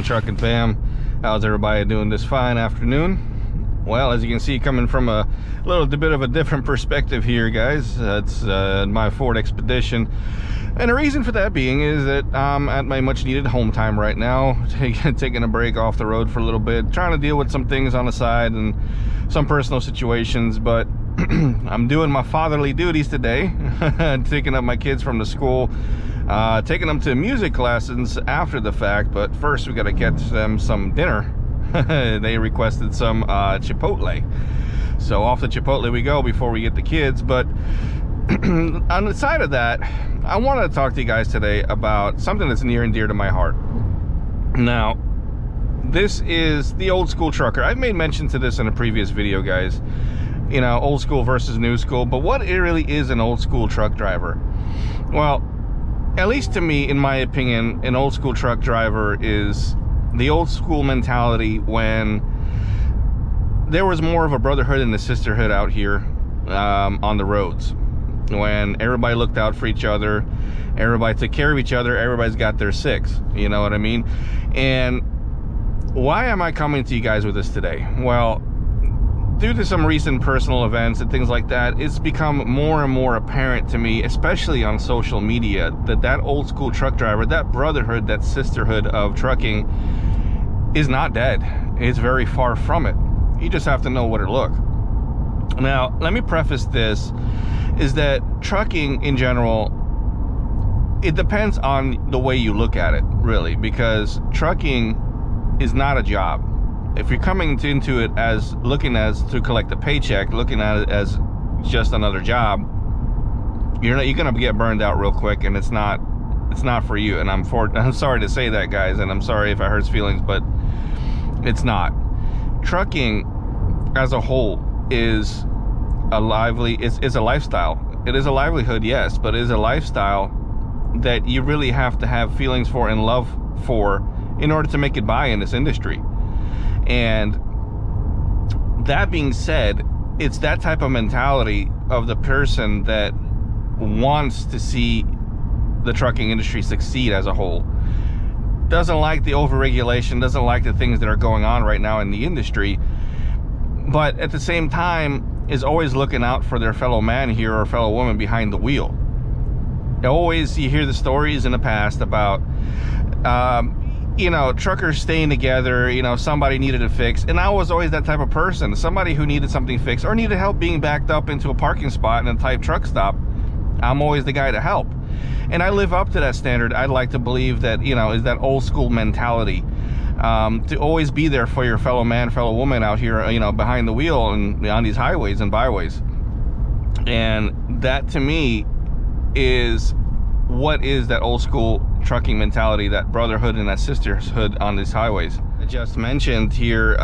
trucking fam? How's everybody doing this fine afternoon? Well, as you can see, coming from a little bit of a different perspective here, guys. It's my Ford Expedition, and the reason for that being is that I'm at my much needed home time right now, taking a break off the road for a little bit, trying to deal with some things on the side and some personal situations, but I'm doing my fatherly duties today, taking up my kids from the school, taking them to music lessons after the fact. But first we got to get them some dinner. They requested some Chipotle, so off to Chipotle we go before we get the kids. But on the side of that, I wanted to talk to you guys today about something that's near and dear to my heart. Now, this is the old school trucker. I've made mention to this in a previous video, guys. You know, old school versus new school. But what it really is an old school truck driver? Well, at least to me, in my opinion, an old school truck driver is the old school mentality when there was more of a brotherhood and a sisterhood out here on the roads. When everybody looked out for each other, everybody took care of each other, everybody's got their six, you know what I mean? And why am I coming to you guys with this today? Well, due to some recent personal events and things like that, it's become more and more apparent to me, especially on social media, that old school truck driver, that brotherhood, that sisterhood of trucking is not dead. It's very far from it. You just have to know where to look. Now, let me preface this, is that trucking in general, it depends on the way you look at it, really, because trucking is not a job. If you're coming into it as looking as to collect a paycheck, looking at it as just another job, you're gonna get burned out real quick, and it's not for you. And I'm sorry to say that, guys, and I'm sorry if I hurt feelings, but it's not. Trucking as a whole is a lifestyle. It is a livelihood, yes, but it is a lifestyle that you really have to have feelings for and love for in order to make it by in this industry. And that being said, it's that type of mentality of the person that wants to see the trucking industry succeed as a whole. Doesn't like the overregulation, doesn't like the things that are going on right now in the industry, but at the same time is always looking out for their fellow man here or fellow woman behind the wheel. Always, you hear the stories in the past about you know, truckers staying together, you know, somebody needed a fix, and I was always that type of person. Somebody who needed something fixed or needed help being backed up into a parking spot in a tight truck stop, I'm always the guy to help. And I live up to that standard. I'd like to believe that, you know, is that old school mentality, to always be there for your fellow man, fellow woman out here, you know, behind the wheel and on these highways and byways. And that to me is what is that old school trucking mentality, that brotherhood and that sisterhood on these highways. I just mentioned here,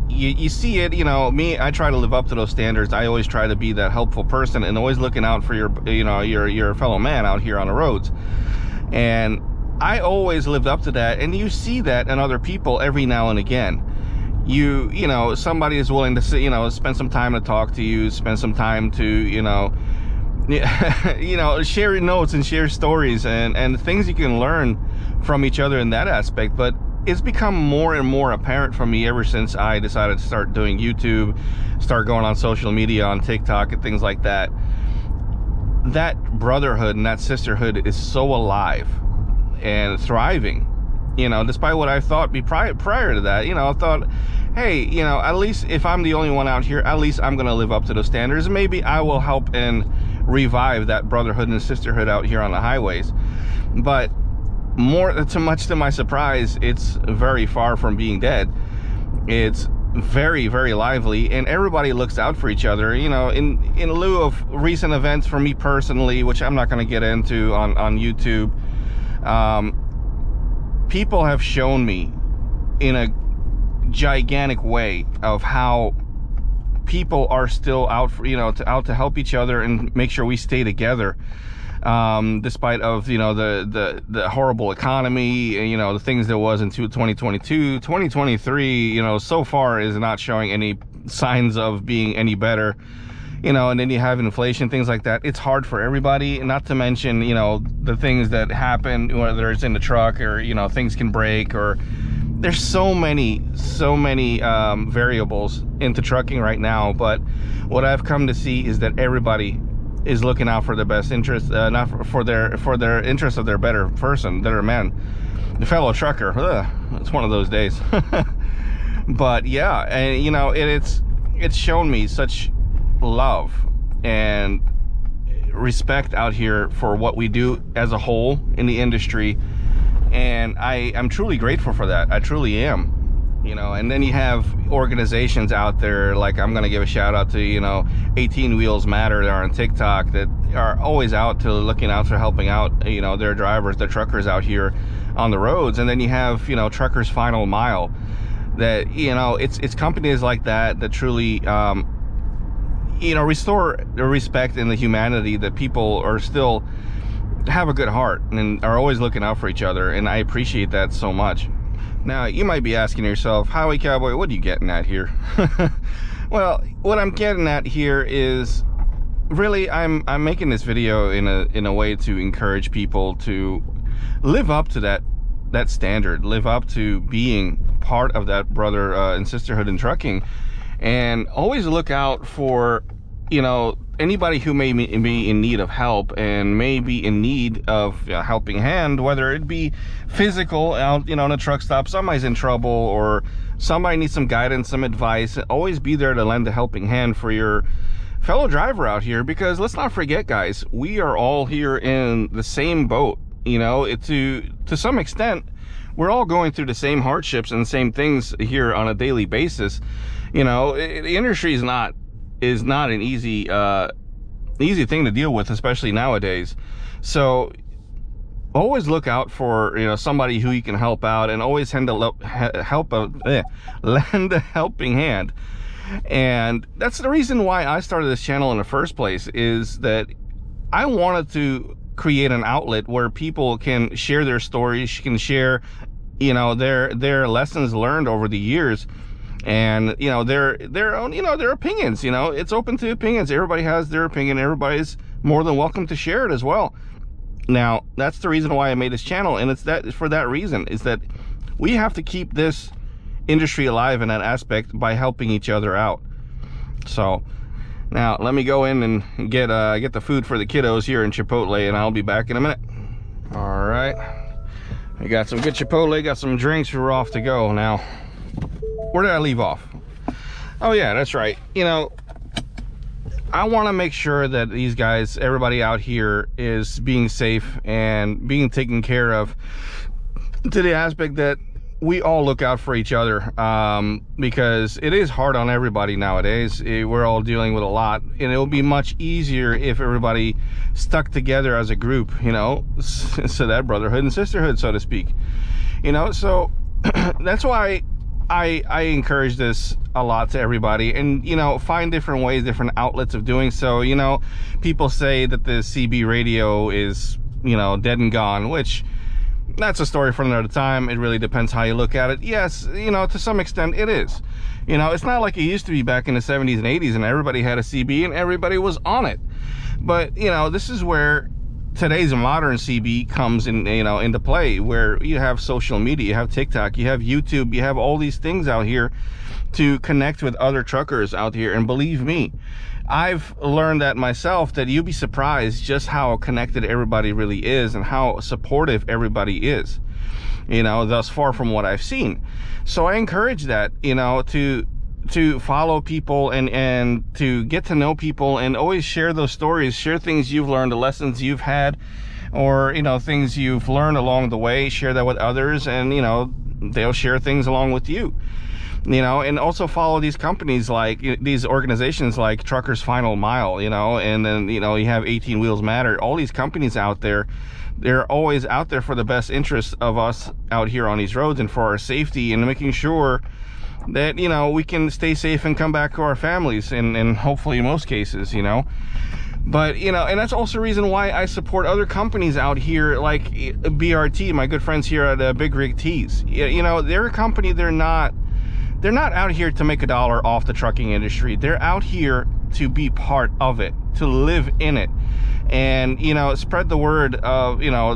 you see it, you know, me, I try to live up to those standards. I always try to be that helpful person and always looking out for your, you know, your fellow man out here on the roads. And I always lived up to that, and you see that in other people every now and again. You know, somebody is willing to, you know, spend some time to talk to you, spend some time to, you know, you know, share notes and share stories and things you can learn from each other in that aspect. But it's become more and more apparent for me ever since I decided to start doing YouTube, start going on social media, on TikTok and things like that. That brotherhood and that sisterhood is so alive and thriving, you know, despite what I thought prior to that. You know, I thought, hey, you know, at least if I'm the only one out here, at least I'm gonna live up to those standards, and maybe I will help and revive that brotherhood and sisterhood out here on the highways. But much to my surprise, it's very far from being dead. It's very, very lively, and everybody looks out for each other. You know, in lieu of recent events for me personally, which I'm not going to get into on YouTube, people have shown me in a gigantic way of how people are still out for, you know, out to help each other and make sure we stay together, despite of, you know, the horrible economy, you know, the things there was in 2022. 2023, you know, so far is not showing any signs of being any better. You know, and then you have inflation, things like that. It's hard for everybody, not to mention, you know, the things that happen, whether it's in the truck or, you know, things can break, or there's so many variables into trucking right now, but what I've come to see is that everybody is looking out for the best interest, not for their interest of their better man, the fellow trucker. It's one of those days. But yeah, and you know, it's shown me such love and respect out here for what we do as a whole in the industry, and I'm truly grateful for that. I truly am. You know, and then you have organizations out there, like I'm gonna give a shout out to, you know, 18 Wheels Matter, that are on TikTok, that are always out to looking out for helping out, you know, their drivers, their truckers out here on the roads. And then you have, you know, Truckers Final Mile, that, you know, it's companies like that that truly you know, restore the respect and the humanity, that people are still have a good heart and are always looking out for each other, and I appreciate that so much. Now, you might be asking yourself, Highway Cowboy, what are you getting at here? Well, what I'm getting at here is, really, I'm making this video in a way to encourage people to live up to that standard, live up to being part of that brother and sisterhood in trucking, and always look out for, you know, anybody who may be in need of help and may be in need of a helping hand, whether it be physical out, you know, in a truck stop, somebody's in trouble, or somebody needs some guidance, some advice. Always be there to lend a helping hand for your fellow driver out here, because let's not forget, guys, we are all here in the same boat. You know, to some extent, we're all going through the same hardships and the same things here on a daily basis. You know, the industry is not an easy thing to deal with, especially nowadays. So always look out for, you know, somebody who you can help out, and always lend a helping hand. And that's the reason why I started this channel in the first place, is that I wanted to create an outlet where people can share their stories, can share, you know, their lessons learned over the years, and, you know, their own, you know, their opinions. You know, it's open to opinions. Everybody has their opinion. Everybody's more than welcome to share it as well. Now, that's the reason why I made this channel, and it's for that reason, is that we have to keep this industry alive in that aspect by helping each other out. So now let me go in and get the food for the kiddos here in Chipotle, and I'll be back in a minute. All right, we got some good Chipotle, got some drinks, we're off to go. Now, where did I leave off? Oh yeah, that's right. You know, I want to make sure that these guys, everybody out here, is being safe and being taken care of, to the aspect that we all look out for each other, because it is hard on everybody nowadays. We're all dealing with a lot, and it will be much easier if everybody stuck together as a group, you know, so that brotherhood and sisterhood, so to speak. You know, so that's why I encourage this a lot to everybody, and, you know, find different ways, different outlets of doing so. You know, people say that the CB radio is, you know, dead and gone, which, that's a story for another time. It really depends how you look at it. Yes, you know, to some extent it is. You know, it's not like it used to be back in the 70s and 80s and everybody had a CB and everybody was on it. But, you know, this is where today's modern CB comes in, you know, into play, where you have social media, you have TikTok, you have YouTube, you have all these things out here to connect with other truckers out here. And believe me, I've learned that myself, that you'd be surprised just how connected everybody really is and how supportive everybody is, you know, thus far from what I've seen. So I encourage that, you know, to follow people and to get to know people, and always share those stories, share things you've learned, the lessons you've had, or, you know, things you've learned along the way. Share that with others, and, you know, they'll share things along with you. You know, and also follow these companies, like these organizations like Truckers Final Mile, you know, and then, you know, you have 18 Wheels Matter. All these companies out there, they're always out there for the best interests of us out here on these roads, and for our safety, and making sure that, you know, we can stay safe and come back to our families, and hopefully in most cases, you know. But, you know, and that's also the reason why I support other companies out here, like BRT, my good friends here at Big Rig Tees. You know, they're a company, they're not out here to make a dollar off the trucking industry. They're out here to be part of it, to live in it, and, you know, spread the word of, you know,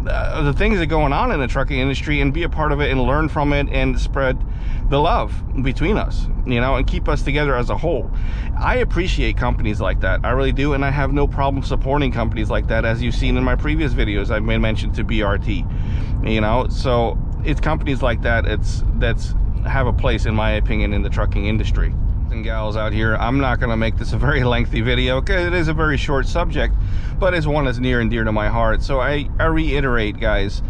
the things that are going on in the trucking industry and be a part of it and learn from it and spread the love between us, you know, and keep us together as a whole. I appreciate companies like that. I really do, and I have no problem supporting companies like that, as you've seen in my previous videos. I've made mention to BRT, you know, so it's companies like that that's have a place, in my opinion, in the trucking industry. And gals out here, I'm not going to make this a very lengthy video because it is a very short subject, but it's one that's near and dear to my heart. So I reiterate, guys,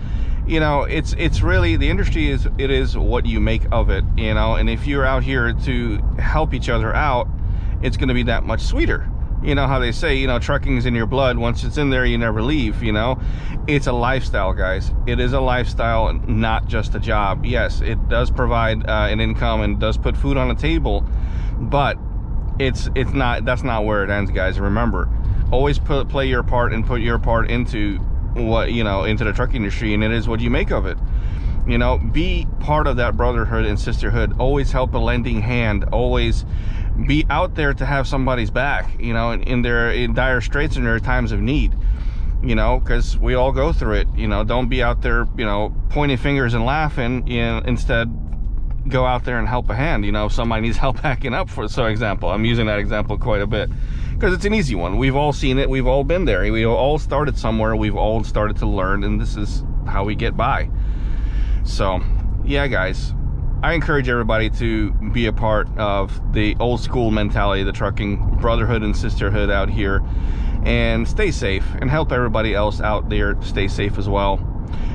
you know, it's really, the industry is what you make of it, you know, and if you're out here to help each other out, it's going to be that much sweeter. You know how they say, you know, trucking is in your blood. Once it's in there, you never leave, you know. It's a lifestyle, guys. It is a lifestyle, not just a job. Yes, it does provide an income and does put food on the table, but it's not, that's not where it ends, guys. Remember, always play your part and put your part into what, you know, into the trucking industry, and it is what you make of it. You know, be part of that brotherhood and sisterhood. Always help a lending hand. Always be out there to have somebody's back, you know, in dire straits and their times of need, you know, because we all go through it. You know, don't be out there, you know, pointing fingers and laughing. Instead, go out there and help a hand. You know, if somebody needs help backing up, for example, I'm using that example quite a bit because it's an easy one. We've all seen it. We've all been there. We all started somewhere. We've all started to learn, and this is how we get by. So yeah, guys, I encourage everybody to be a part of the old school mentality, the trucking brotherhood and sisterhood out here, and stay safe and help everybody else out there stay safe as well.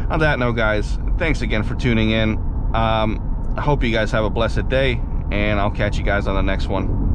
On that note, guys, thanks again for tuning in. I hope you guys have a blessed day, and I'll catch you guys on the next one.